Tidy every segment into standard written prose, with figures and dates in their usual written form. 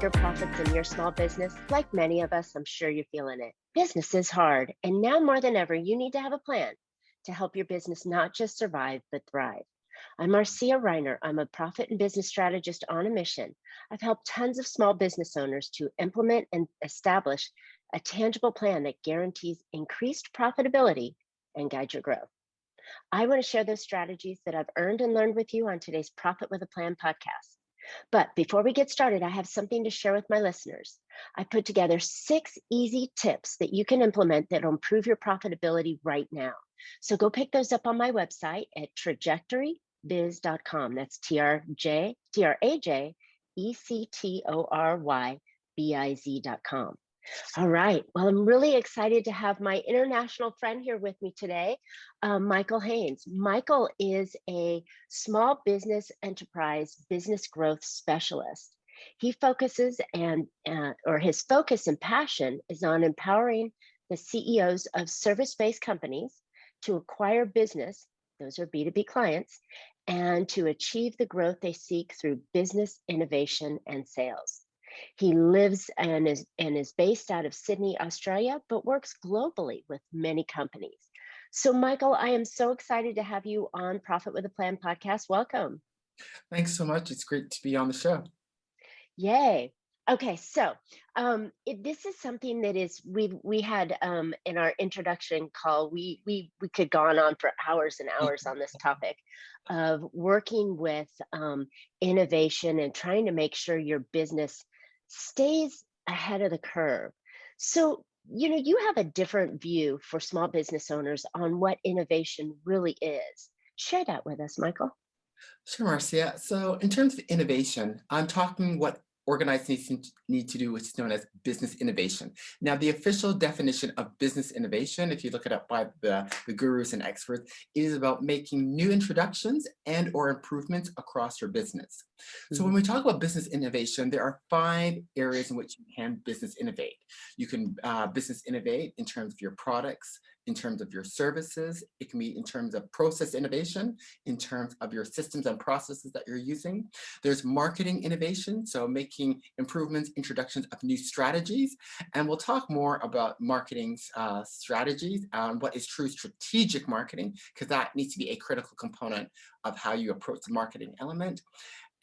bigger profits in your small business? Like many of us, I'm sure you're feeling it. Business is hard, and now more than ever, you need to have a plan to help your business not just survive, but thrive. I'm Marcia Reiner. I'm a profit and business strategist on a mission. I've helped tons of small business owners to implement and establish a tangible plan that guarantees increased profitability and guide your growth. I want to share those strategies that I've earned and learned with you on today's Profit with a Plan podcast. But before we get started, I have something to share with my listeners. I put together 6 easy tips that you can implement that will improve your profitability right now. So go pick those up on my website at trajectorybiz.com. That's trajectorybiz.com. All right. Well, I'm really excited to have my international friend here with me today, Michael Haynes. Michael is a small business enterprise business growth specialist. He focuses or his focus and passion is on empowering the CEOs of service-based companies to acquire business, those are B2B clients, and to achieve the growth they seek through business innovation and sales. He lives and is based out of Sydney, Australia, but works globally with many companies. So, Michael, I am so excited to have you on Profit with a Plan podcast. Welcome. Thanks so much. It's great to be on the show. Yay. Okay, so this is something that is we had in our introduction call. We could go on for hours and hours on this topic of working with innovation and trying to make sure your business stays ahead of the curve. So, you have a different view for small business owners on what innovation really is. Share that with us, Michael. Sure, Marcia. So in terms of innovation, I'm talking what organizations need to do, which is known as business innovation. Now, the official definition of business innovation, if you look it up by the gurus and experts, is about making new introductions and or improvements across your business. So when we talk about business innovation, there are 5 areas in which you can business innovate. You can business innovate in terms of your products, in terms of your services. It can be in terms of process innovation, in terms of your systems and processes that you're using. There's marketing innovation, so making improvements, introductions of new strategies. And we'll talk more about marketing strategies, what is true strategic marketing, because that needs to be a critical component of how you approach the marketing element.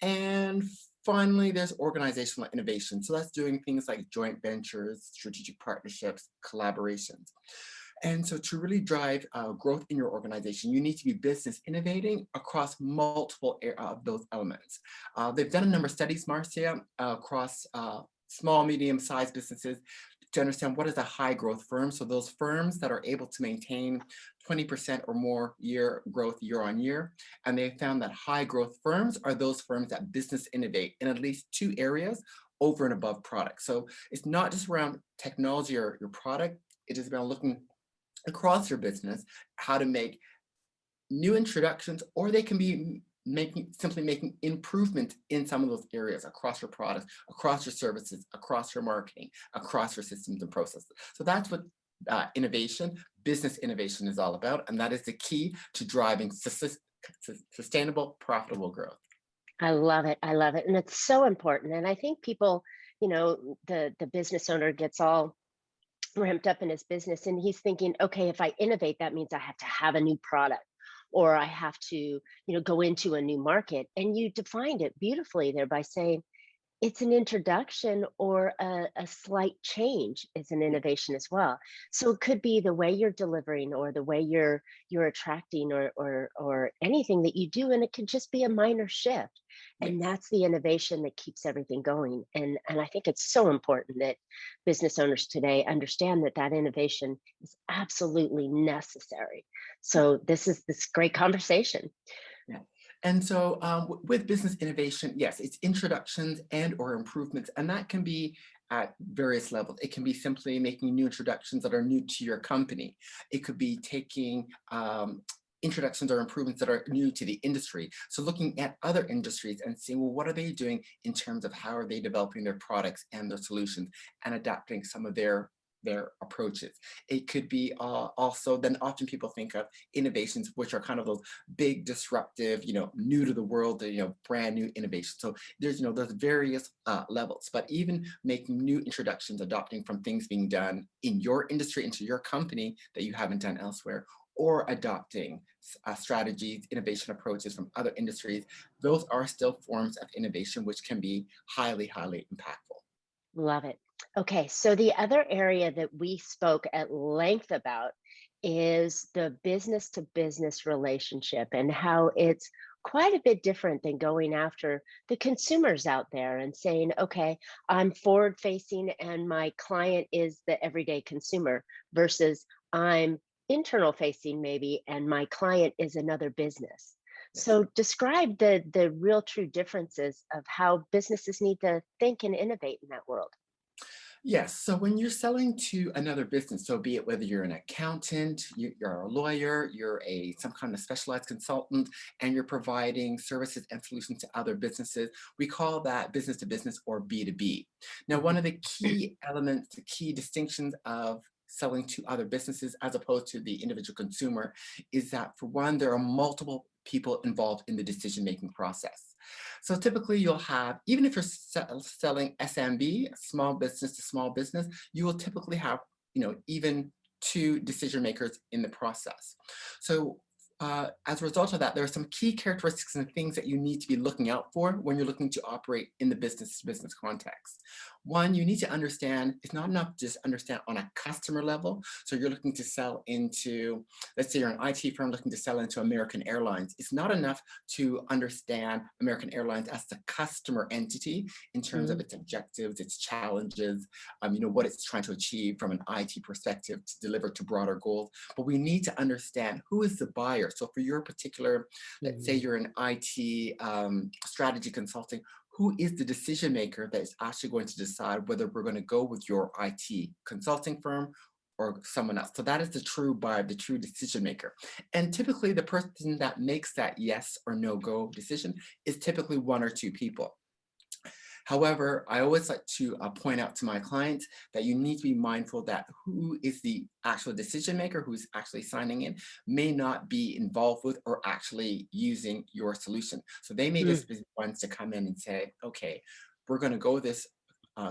And finally, there's organizational innovation. So that's doing things like joint ventures, strategic partnerships, collaborations. And so to really drive growth in your organization, you need to be business innovating across multiple of those elements. They've done a number of studies, Marcia, across small, medium-sized businesses to understand what is a high growth firm. So those firms that are able to maintain 20% or more growth year on year. And they found that high growth firms are those firms that business innovate in at least 2 areas over and above product. So it's not just around technology or your product. It is about looking across your business, how to make new introductions, or they can be simply making improvement in some of those areas across your products, across your services, across your marketing, across your systems and processes. So that's what business innovation is all about. And that is the key to driving sustainable, profitable growth. I love it. I love it. And it's so important. And I think people, the business owner gets all ramped up in his business and he's thinking, okay, if I innovate, that means I have to have a new product or I have to, go into a new market. And you defined it beautifully there by saying it's an introduction or a slight change is an innovation as well. So it could be the way you're delivering or the way you're attracting or anything that you do, and it could just be a minor shift. And that's the innovation that keeps everything going. And I think it's so important that business owners today understand that innovation is absolutely necessary. So this is this great conversation. Yeah. And so with business innovation, yes, it's introductions and or improvements, and that can be at various levels. It can be simply making new introductions that are new to your company. It could be taking introductions or improvements that are new to the industry. So looking at other industries and seeing, well, what are they doing in terms of how are they developing their products and their solutions and adapting some of their their approaches. It could be also, then often people think of innovations, which are kind of those big disruptive, new to the world, brand new innovations. So there's various levels, but even making new introductions, adopting from things being done in your industry into your company that you haven't done elsewhere, or adopting strategies, innovation approaches from other industries, those are still forms of innovation, which can be highly, highly impactful. Love it. Okay, so the other area that we spoke at length about is the business to business relationship and how it's quite a bit different than going after the consumers out there and saying, okay, I'm forward facing and my client is the everyday consumer versus I'm internal facing maybe and my client is another business. Yes. So describe the real true differences of how businesses need to think and innovate in that world. Yes. So when you're selling to another business, so be it whether you're an accountant, you're a lawyer, you're some kind of specialized consultant, and you're providing services and solutions to other businesses, we call that business to business or B2B. Now, one Mhm. of the key elements, the key distinctions of selling to other businesses as opposed to the individual consumer is that, for one, there are multiple people involved in the decision making process. So typically you'll have, even if you're selling SMB, small business to small business, you will typically have, even two decision makers in the process. So as a result of that, there are some key characteristics and things that you need to be looking out for when you're looking to operate in the business to business context. One, you need to understand, it's not enough to just understand on a customer level. So you're looking to sell into, let's say you're an IT firm looking to sell into American Airlines. It's not enough to understand American Airlines as the customer entity in terms of Mhm. its objectives, its challenges, what it's trying to achieve from an IT perspective to deliver to broader goals. But we need to understand who is the buyer. So for your particular, let's say Mhm. you're an IT strategy consulting, who is the decision maker that is actually going to decide whether we're going to go with your IT consulting firm or someone else. So that is the true buyer, the true decision maker. And typically the person that makes that yes or no go decision is typically one or two people. However, I always like to point out to my clients that you need to be mindful that who is the actual decision maker, who's actually signing in, may not be involved with or actually using your solution. So they may Mm. just be ones to come in and say, okay, we're going to go with this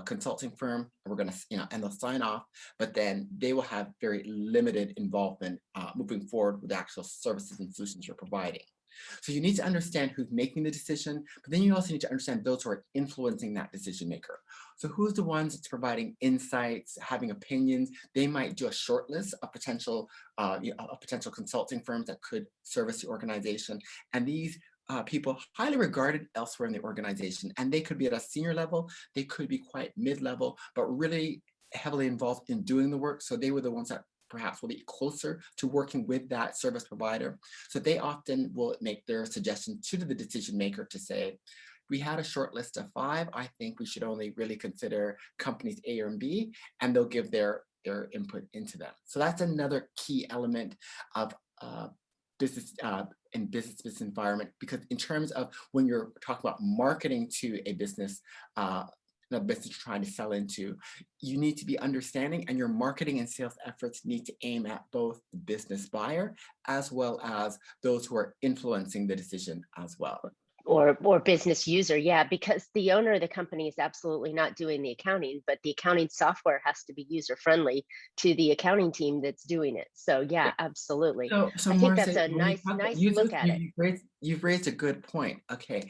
consulting firm, and we're going to, and they'll sign off, but then they will have very limited involvement moving forward with the actual services and solutions you're providing. So you need to understand who's making the decision, but then you also need to understand those who are influencing that decision maker. So who's the ones that's providing insights, having opinions? They might do a short list of potential consulting firms that could service the organization, and these people highly regarded elsewhere in the organization, and they could be at a senior level, they could be quite mid-level, but really heavily involved in doing the work. So they were the ones that perhaps will be closer to working with that service provider. So they often will make their suggestion to the decision maker to say, we had a short list of 5. I think we should only really consider companies A or B, and they'll give their input into that. So that's another key element of business in business environment, because in terms of when you're talking about marketing to a business, the business you're trying to sell into, you need to be understanding, and your marketing and sales efforts need to aim at both the business buyer as well as those who are influencing the decision as well. Or business user, yeah, because the owner of the company is absolutely not doing the accounting, but the accounting software has to be user friendly to the accounting team that's doing it. So yeah, Yeah. absolutely. So I think Marcia, that's a when you nice talk about nice users, look at it. you've raised a good point. Okay,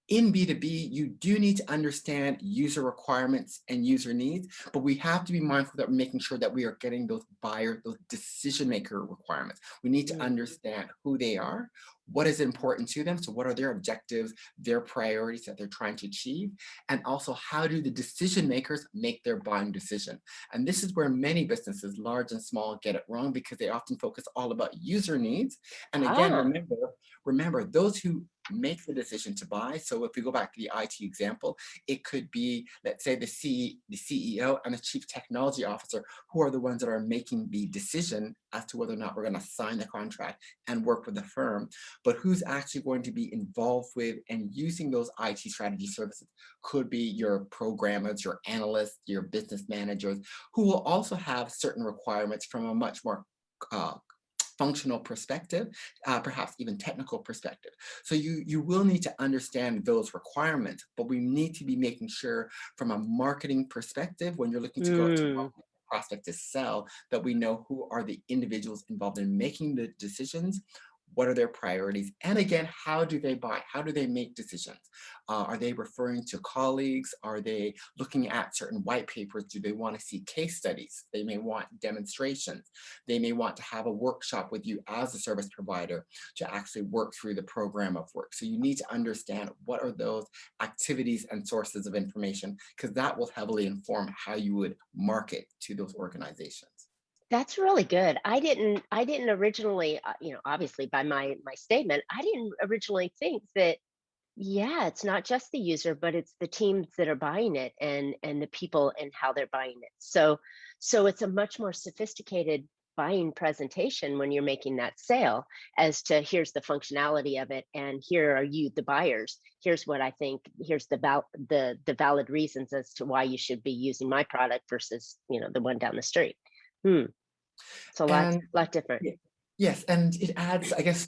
in B2B, you do need to understand user requirements and user needs, but we have to be mindful that we're making sure that we are getting those buyer, those decision maker requirements. We need to Mm. understand who they are, what is important to them, so what are their objectives, their priorities that they're trying to achieve, and also how do the decision makers make their buying decision. And this is where many businesses, large and small, get it wrong because they often focus all about user needs. And again, Ah, remember those who make the decision to buy. So if we go back to the IT example, it could be, let's say, the CEO and the chief technology officer, who are the ones that are making the decision as to whether or not we're going to sign the contract and work with the firm. But who's actually going to be involved with and using those IT strategy services could be your programmers, your analysts, your business managers, who will also have certain requirements from a much more uh, functional perspective, perhaps even technical perspective. So you will need to understand those requirements, but we need to be making sure from a marketing perspective, when you're looking to go out to Mm. market, prospect to sell, that we know who are the individuals involved in making the decisions. What are their priorities? And again, how do they buy? How do they make decisions? Are they referring to colleagues? Are they looking at certain white papers? Do they want to see case studies? They may want demonstrations. They may want to have a workshop with you as a service provider to actually work through the program of work. So you need to understand what are those activities and sources of information, because that will heavily inform how you would market to those organizations. That's really good. I didn't originally, obviously by my statement, I didn't originally think that, yeah, it's not just the user, but it's the teams that are buying it and the people and how they're buying it. So it's a much more sophisticated buying presentation when you're making that sale, as to here's the functionality of it and here are you, the buyers. Here's what I think, here's the valid reasons as to why you should be using my product versus, the one down the street. Hmm. It's a lot And lot different. Ye- Yes, and it adds, I guess,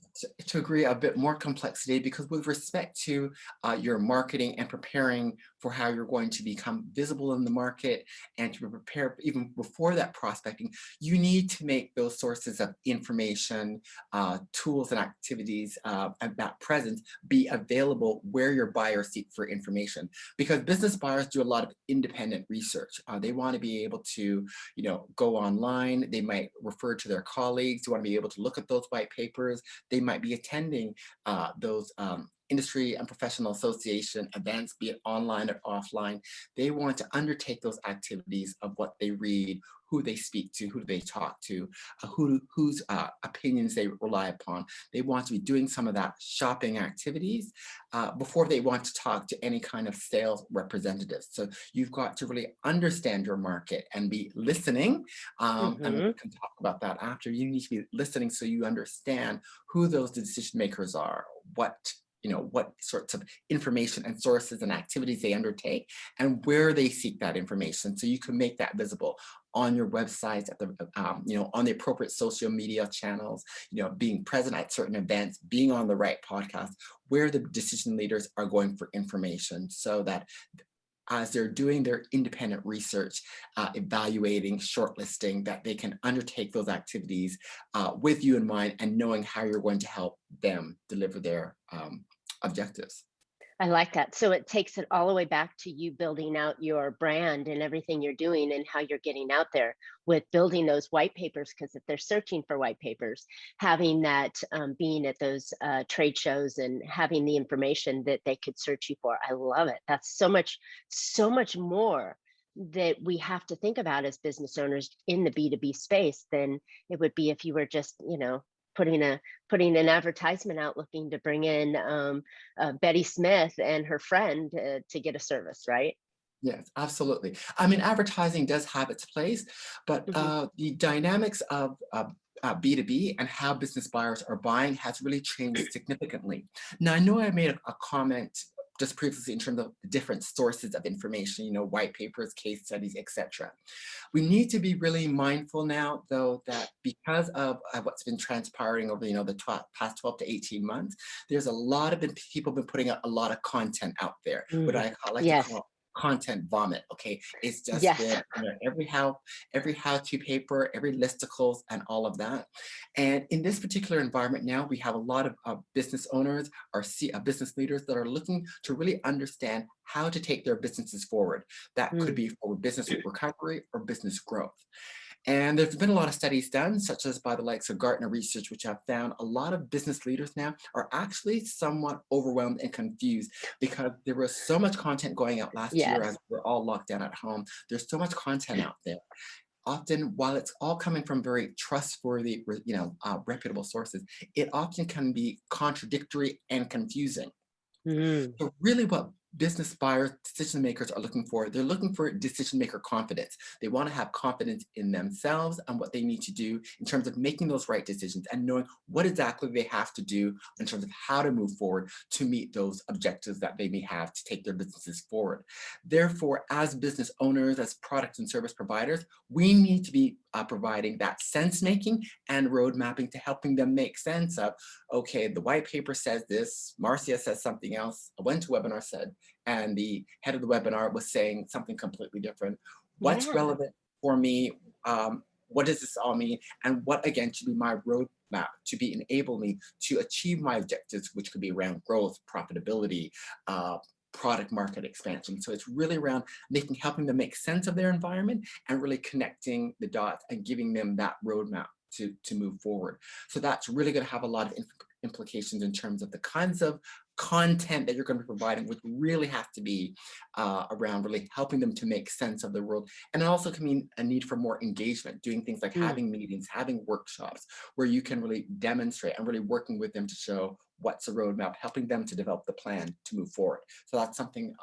to agree, a bit more complexity, because with respect to your marketing and preparing for how you're going to become visible in the market and to prepare even before that prospecting, you need to make those sources of information, tools and activities, and that presence be available where your buyers seek for information. Because business buyers do a lot of independent research. They want to be able to, go online. They might refer to their colleagues. They want to be able to look at those white papers. They might be attending those industry and professional association events, be it online or offline. They want to undertake those activities of what they read, who they speak to, who do they talk to, whose opinions they rely upon. They want to be doing some of that shopping activities before they want to talk to any kind of sales representatives. So you've got to really understand your market and be listening. And we Hmm. can talk about that after. You need to be listening so you understand who those decision makers are, what sorts of information and sources and activities they undertake, and where they seek that information, so you can make that visible on your websites, at the on the appropriate social media channels, being present at certain events, being on the right podcast, where the decision leaders are going for information, so that as they're doing their independent research, evaluating, shortlisting, that they can undertake those activities with you in mind, and knowing how you're going to help them deliver their objectives. I like that. So it takes it all the way back to you building out your brand and everything you're doing and how you're getting out there with building those white papers. Because if they're searching for white papers, having that, being at those trade shows and having the information that they could search you for. I love it. That's so much more that we have to think about as business owners in the B2B space than it would be if you were just, putting a putting an advertisement out looking to bring in, Betty Smith and her friend to get a service, right? Yes, absolutely. I mean, advertising does have its place, but Hmm. the dynamics of B2B and how business buyers are buying has really changed significantly. Now, I know I made a comment just previously in terms of the different sources of information, white papers, case studies, etc. We need to be really mindful now, though, that because of what's been transpiring over, the past 12 to 18 months, there's a lot of people been putting out a lot of content out there, what Mm. I like to Yes, call content vomit. Okay, it's just yes. been every how-to paper, every listicles, and all of that. And in this particular environment now, we have a lot of business owners or business leaders that are looking to really understand how to take their businesses forward. That could Mm. be for business recovery or business growth. And there's been a lot of studies done, such as by the likes of Gartner Research, which have found a lot of business leaders now are actually somewhat overwhelmed and confused, because there was so much content going out last year Yes. as we're all locked down at home. There's so much content out there. often, while it's all coming from very trustworthy, reputable sources, it often can be contradictory and confusing. Mm, So really what business buyers, decision makers are looking for, they're looking for decision maker confidence. They want to have confidence in themselves and what they need to do in terms of making those right decisions and knowing what exactly they have to do in terms of how to move forward to meet those objectives that they may have to take their businesses forward. Therefore, as business owners, as product and service providers, we need to be providing that sense making and road mapping to helping them make sense of, okay, the white paper says this, Marcia says something else, a went to webinar said, and the head of the webinar was saying something completely different. What's yeah. relevant for me? What does this all mean? And what, again, should be my roadmap to be enable me to achieve my objectives, which could be around growth, profitability, product market expansion. So it's really around helping them make sense of their environment and really connecting the dots and giving them that roadmap to move forward. So that's really going to have a lot of implications in terms of the kinds of content that you're going to be providing, which really have to be around really helping them to make sense of the world. And it also can mean a need for more engagement, doing things like Mm. having meetings, having workshops, where you can really demonstrate and really working with them to show what's the roadmap, helping them to develop the plan to move forward. So that's something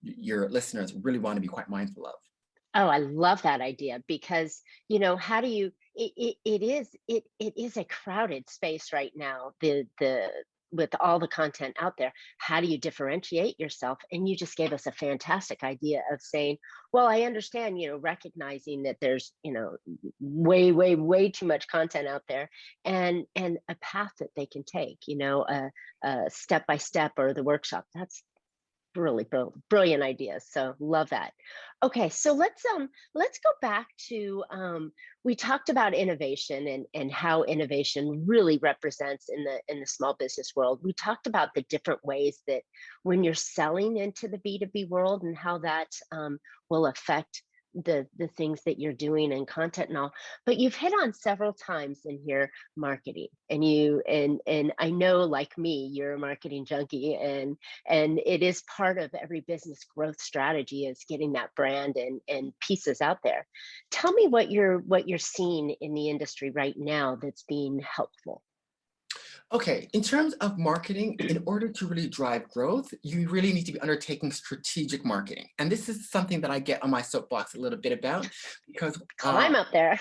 your listeners really want to be quite mindful of. Oh, I love that idea because, how do you it is a crowded space right now, the with all the content out there. How do you differentiate yourself? And you just gave us a fantastic idea of saying, well, I understand, recognizing that there's, way, way, way too much content out there and a path that they can take, a step by step or the workshop. That's really brilliant ideas, so love that. Okay, so let's go back to we talked about innovation and how innovation really represents in the small business world. We talked about the different ways that when you're selling into the B2B world and how that will affect the things that you're doing and content and all. But you've hit on several times in here marketing, and I know, like me, you're a marketing junkie, and it is part of every business growth strategy is getting that brand and pieces out there. Tell me what you're seeing in the industry right now that's being helpful. Okay, in terms of marketing, in order to really drive growth, you really need to be undertaking strategic marketing. And this is something that I get on my soapbox a little bit about because Climb up there.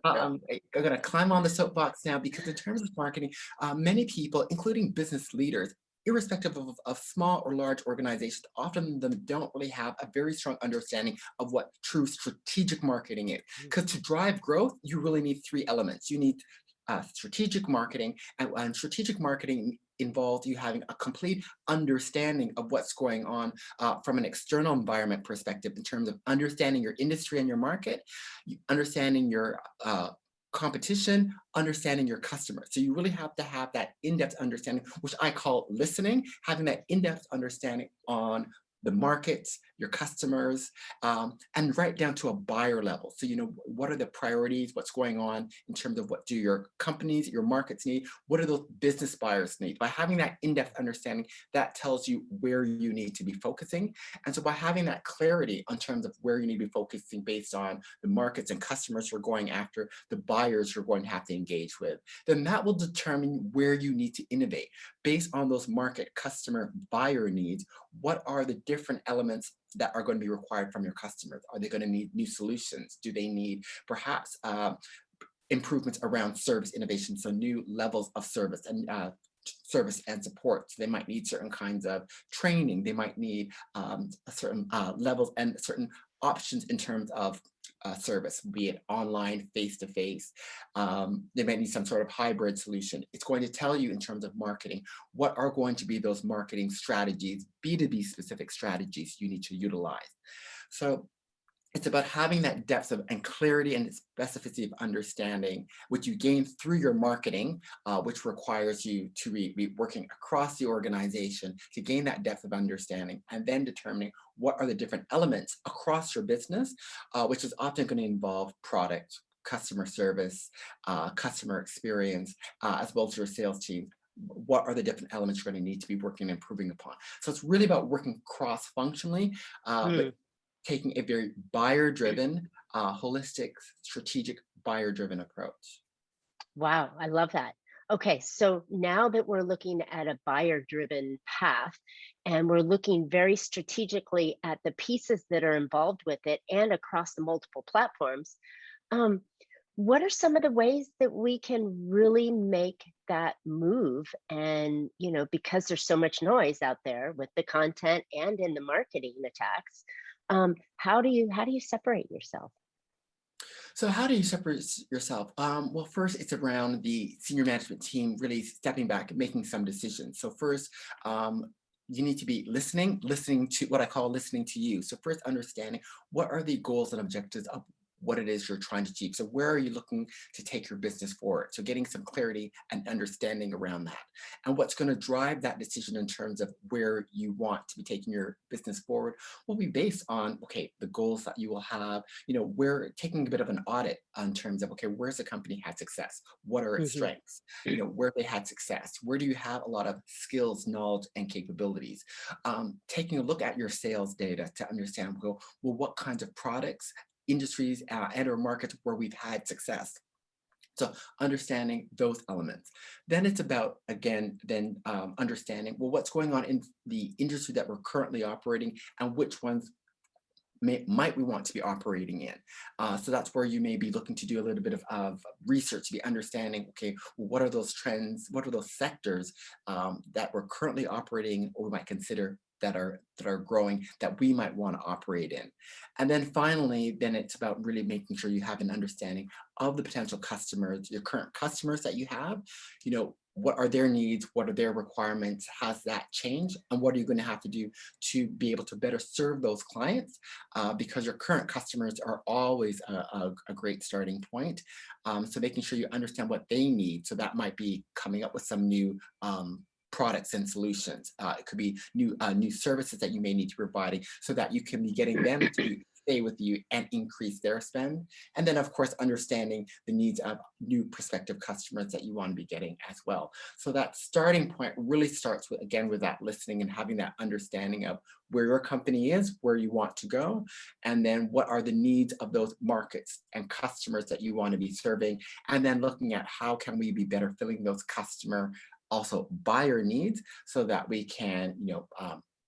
I'm going to climb on the soapbox now because in terms of marketing, many people, including business leaders, irrespective of small or large organizations, often them don't really have a very strong understanding of what true strategic marketing is. Because to drive growth, you really need three elements. You need strategic marketing, and strategic marketing involves you having a complete understanding of what's going on from an external environment perspective in terms of understanding your industry and your market, understanding your competition, understanding your customers. So you really have to have that in-depth understanding, which I call listening, having that in-depth understanding on the markets, your customers, and right down to a buyer level. So, what are the priorities, what's going on in terms of what do your companies, your markets need, what do those business buyers need? By having that in-depth understanding, that tells you where you need to be focusing. And so by having that clarity in terms of where you need to be focusing based on the markets and customers you're going after, the buyers you're going to have to engage with, then that will determine where you need to innovate. Based on those market, customer, buyer needs, what are the different elements that are going to be required from your customers? Are they going to need new solutions? Do they need perhaps improvements around service innovation, so new levels of service and support? So they might need certain kinds of training. They might need certain levels and certain options in terms of service, be it online, face-to-face. They might need some sort of hybrid solution. It's going to tell you in terms of marketing, what are going to be those marketing strategies, B2B specific strategies you need to utilize. So it's about having that depth of and clarity and specificity of understanding, which you gain through your marketing, which requires you to be working across the organization to gain that depth of understanding, and then determining what are the different elements across your business, which is often going to involve product, customer service, customer experience, as well as your sales team. What are the different elements you're going to need to be working and improving upon? So it's really about working cross-functionally, but taking a very buyer-driven, holistic, strategic, buyer-driven approach. Wow, I love that. Okay, so now that we're looking at a buyer-driven path and we're looking very strategically at the pieces that are involved with it and across the multiple platforms, um, what are some of the ways that we can really make that move? And, because there's so much noise out there with the content and in the marketing attacks, how do you separate yourself? So how do you separate yourself? Well, first, it's around the senior management team really stepping back and making some decisions. So first, you need to be listening to what I call listening to you. So first, understanding what are the goals and objectives of what it is you're trying to achieve. So where are you looking to take your business forward? So getting some clarity and understanding around that. And what's going to drive that decision in terms of where you want to be taking your business forward will be based on, okay, the goals that you will have. We're taking a bit of an audit in terms of, okay, where's the company had success? What are its Hmm. strengths? Where they had success? Where do you have a lot of skills, knowledge, and capabilities? Taking a look at your sales data to understand, well, what kinds of products, industries, and or markets where we've had success. So understanding those elements. Then it's about, again, understanding, well, what's going on in the industry that we're currently operating and which ones might we want to be operating in. So that's where you may be looking to do a little bit of research to be understanding, okay, well, what are those trends, what are those sectors that we're currently operating or we might consider that are growing that we might want to operate in. And then finally, then it's about really making sure you have an understanding of the potential customers, your current customers that you have, what are their needs, what are their requirements, has that changed, and what are you going to have to do to be able to better serve those clients, because your current customers are always a great starting point. So making sure you understand what they need. So that might be coming up with some new products and solutions. It could be new services that you may need to be providing so that you can be getting them to stay with you and increase their spend. And then of course, understanding the needs of new prospective customers that you want to be getting as well. So that starting point really starts with, again, with that listening and having that understanding of where your company is, where you want to go, and then what are the needs of those markets and customers that you want to be serving, and then looking at how can we be better filling those customer also buyer needs so that we can,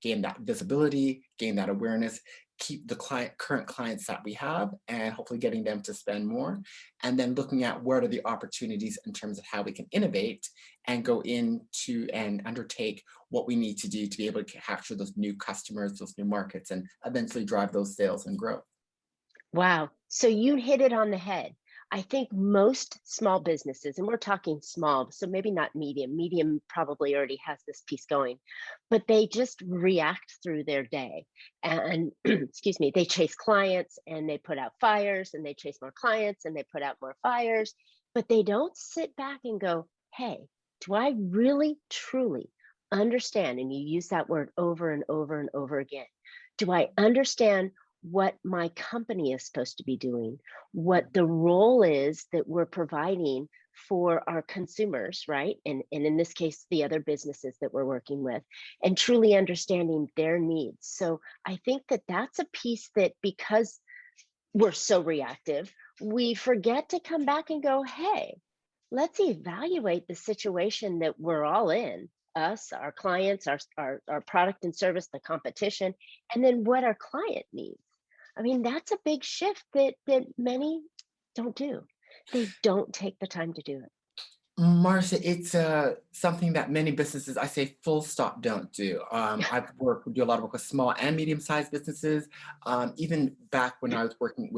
gain that visibility, gain that awareness, keep the current clients that we have, and hopefully getting them to spend more. And then looking at what are the opportunities in terms of how we can innovate and go into and undertake what we need to do to be able to capture those new customers, those new markets, and eventually drive those sales and growth. Wow. So you hit it on the head. I think most small businesses, and we're talking small, so maybe not medium, medium probably already has this piece going, but they just react through their day. And excuse me, they chase clients and they put out fires and they chase more clients and they put out more fires, but they don't sit back and go, hey, do I really truly understand? And you use that word over and over and over again. Do I understand what my company is supposed to be doing, what the role is that we're providing for our consumers, right? And in this case, the other businesses that we're working with, and truly understanding their needs. So I think that that's a piece that, because we're so reactive, we forget to come back and go, hey, let's evaluate the situation that we're all in, us, our clients, our product and service, the competition, and then what our client needs. I mean, that's a big shift that many don't do. They don't take the time to do it. Marcia, it's something that many businesses, I say full stop, don't do. Do a lot of work with small and medium-sized businesses. Even back when I was working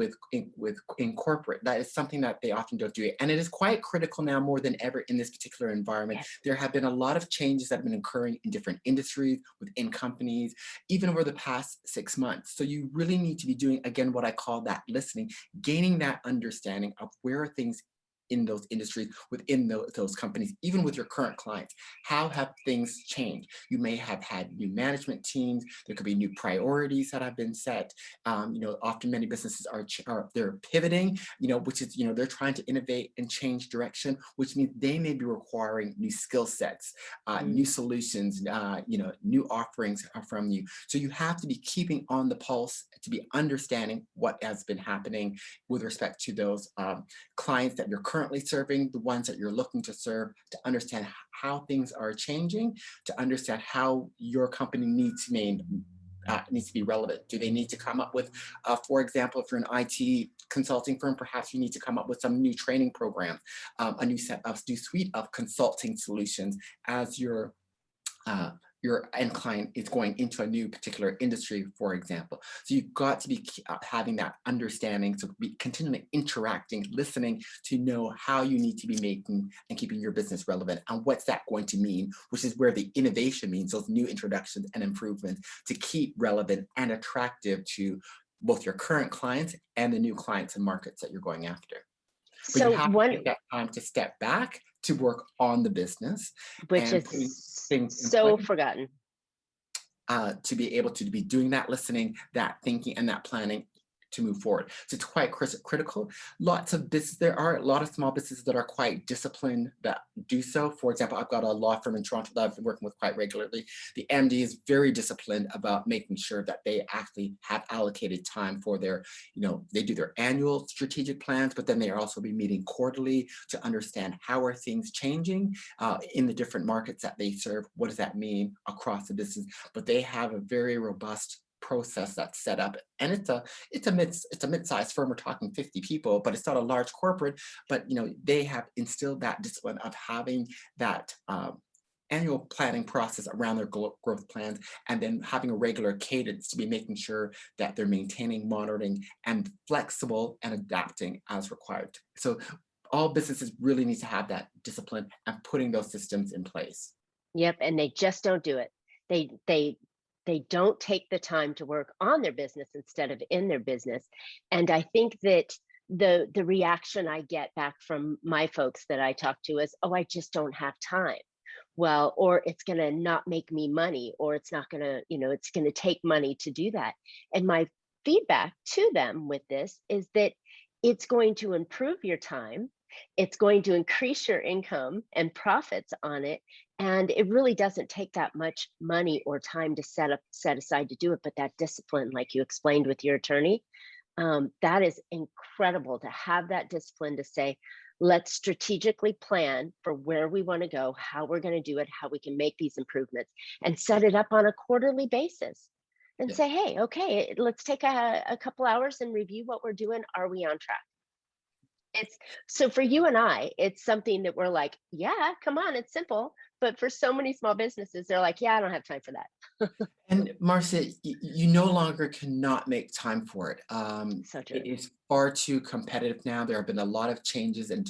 in corporate, that is something that they often don't do. And it is quite critical now more than ever in this particular environment. Yes. There have been a lot of changes that have been occurring in different industries, within companies, even over the past 6 months. So you really need to be doing, again, what I call that listening, gaining that understanding of where are things in those industries, within those companies, even with your current clients. How have things changed? You may have had new management teams. There could be new priorities that have been set. Often many businesses they're pivoting, which is, they're trying to innovate and change direction, which means they may be requiring new skill sets, new solutions, new offerings from you. So you have to be keeping on the pulse to be understanding what has been happening with respect to those clients that you're currently serving, the ones that you're looking to serve, to understand how things are changing, to understand how your company needs to be relevant. Do they need to come up with, for example, if you're an IT consulting firm, perhaps you need to come up with some new training program, a new suite of consulting solutions as your end client is going into a new particular industry, for example. So you've got to be having that understanding, so be continually interacting, listening to know how you need to be making and keeping your business relevant, and what's that going to mean, which is where the innovation means, those new introductions and improvements to keep relevant and attractive to both your current clients and the new clients and markets that you're going after. But you So have to take that time to step back to work on the business which and is putting things in so place forgotten. to be able to be doing that listening, that thinking, and that planning to move forward. So it's quite critical. There are a lot of small businesses that are quite disciplined that do so. For example, I've got a law firm in Toronto that I've been working with quite regularly. The MD is very disciplined about making sure that they actually have allocated time for their, they do their annual strategic plans, but then they are also be meeting quarterly to understand how are things changing in the different markets that they serve. What does that mean across the business? But they have a very robust process that's set up, and it's a mid-sized firm. We're talking 50 people, but it's not a large corporate. But they have instilled that discipline of having that annual planning process around their growth plans, and then having a regular cadence to be making sure that they're maintaining, monitoring, and flexible and adapting as required. So all businesses really need to have that discipline and putting those systems in place. Yep, and they just don't do it. They don't take the time to work on their business instead of in their business. And I think that the reaction I get back from my folks that I talk to is, oh, I just don't have time. Well, or it's going to not make me money, or it's not going to, it's going to take money to do that. And my feedback to them with this is that it's going to improve your time. It's going to increase your income and profits on it. And it really doesn't take that much money or time to set aside to do it. But that discipline, like you explained with your attorney, that is incredible to have that discipline to say, let's strategically plan for where we want to go, how we're going to do it, how we can make these improvements, and set it up on a quarterly basis and Yeah. say, hey, okay, let's take a couple hours and review what we're doing. Are we on track? So for you and I, it's something that we're like, yeah, come on, it's simple. But for so many small businesses, they're like, yeah, I don't have time for that. And Marcia, you no longer cannot make time for it. So true. It is far too competitive now. There have been a lot of changes and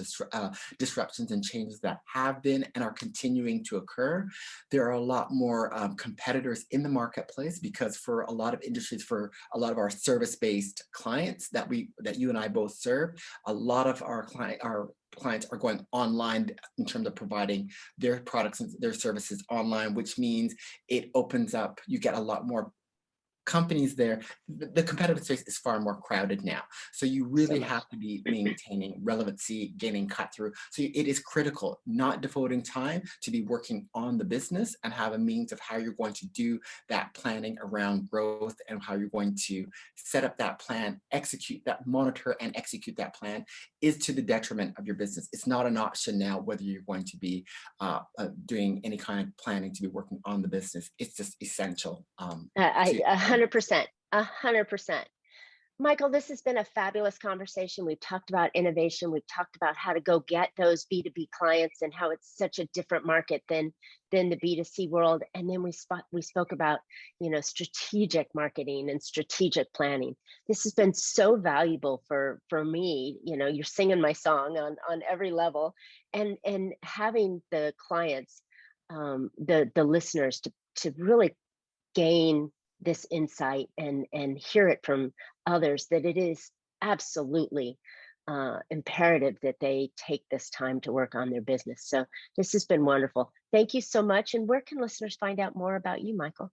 disruptions and changes that have been and are continuing to occur. There are a lot more competitors in the marketplace, because for a lot of industries, for a lot of our service-based clients that you and I both serve, a lot of our clients are going online in terms of providing their products and their services online, which means it opens up, you get a lot more companies there. The competitive space is far more crowded now. So you really have to be maintaining relevancy, gaining cut through. So it is critical, not devoting time to be working on the business and have a means of how you're going to do that planning around growth and how you're going to set up that plan, monitor and execute that plan is to the detriment of your business. It's not an option now whether you're going to be doing any kind of planning to be working on the business. It's just essential. 100%, 100%. Michael, this has been a fabulous conversation. We've talked about innovation. We've talked about how to go get those B2B clients and how it's such a different market than the B2C world. And then we spoke about, strategic marketing and strategic planning. This has been so valuable for me. You're singing my song on every level, and having the clients, the listeners to really gain this insight and hear it from others, that it is absolutely imperative that they take this time to work on their business. So this has been wonderful. Thank you so much. And where can listeners find out more about you, Michael?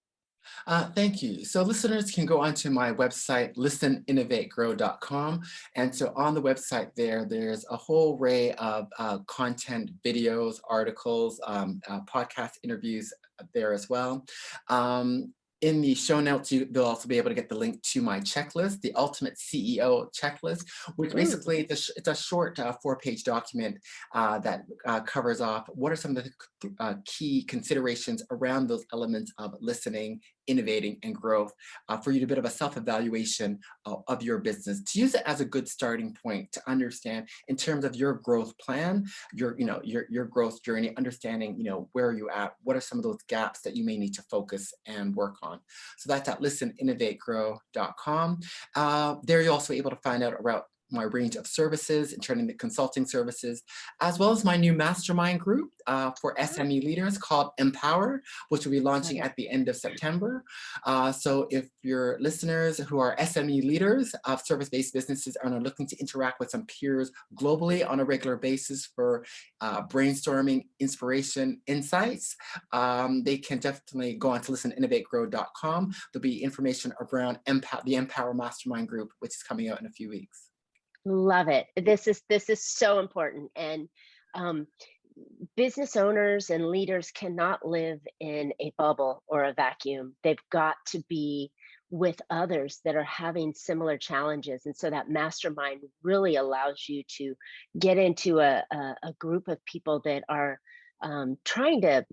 Thank you. So listeners can go onto my website, listeninnovategrow.com. And so on the website there's a whole array of content, videos, articles, podcast interviews there as well. In the show notes, they'll also be able to get the link to my checklist, the Ultimate CEO Checklist, which basically it's a short 4-page document that covers off what are some of the key considerations around those elements of listening, innovating, and growth for you to do a bit of a self-evaluation of your business, to use it as a good starting point to understand in terms of your growth plan, your growth journey, understanding where are you at, what are some of those gaps that you may need to focus and work on. So that's at listeninnovategrow.com. There you're also able to find out about my range of services, including the consulting services, as well as my new mastermind group for SME leaders called Empower, which will be launching at the end of September. So if your listeners who are SME leaders of service-based businesses are looking to interact with some peers globally on a regular basis for brainstorming, inspiration, insights, they can definitely go on to listeninnovategrow.com. There'll be information around the Empower Mastermind group, which is coming out in a few weeks. Love it. This is so important. And business owners and leaders cannot live in a bubble or a vacuum. They've got to be with others that are having similar challenges. And so that mastermind really allows you to get into a group of people that are trying to,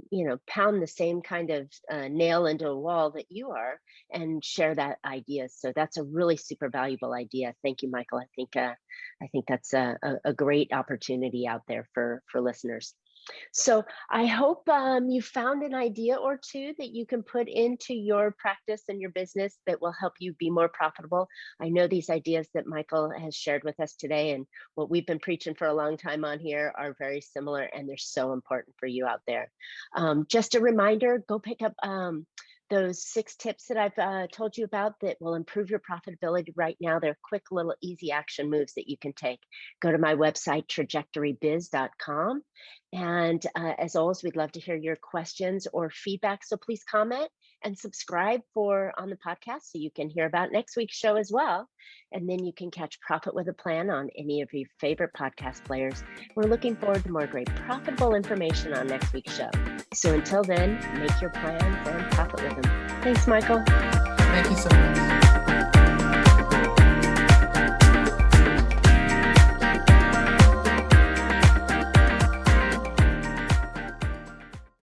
pound the same kind of nail into a wall that you are and share that idea. So that's a really super valuable idea. Thank you, Michael. I think that's a great opportunity out there for listeners. So I hope you found an idea or two that you can put into your practice and your business that will help you be more profitable. I know these ideas that Michael has shared with us today and what we've been preaching for a long time on here are very similar, and they're so important for you out there. Just a reminder, go pick up those 6 tips that I've told you about that will improve your profitability right now. They're quick little easy action moves that you can take. Go to my website, trajectorybiz.com. And as always, we'd love to hear your questions or feedback. So please comment and subscribe on the podcast so you can hear about next week's show as well. And then you can catch Profit with a Plan on any of your favorite podcast players. We're looking forward to more great profitable information on next week's show. So until then, make your plans and profit with them. Thanks, Michael. Thank you so much.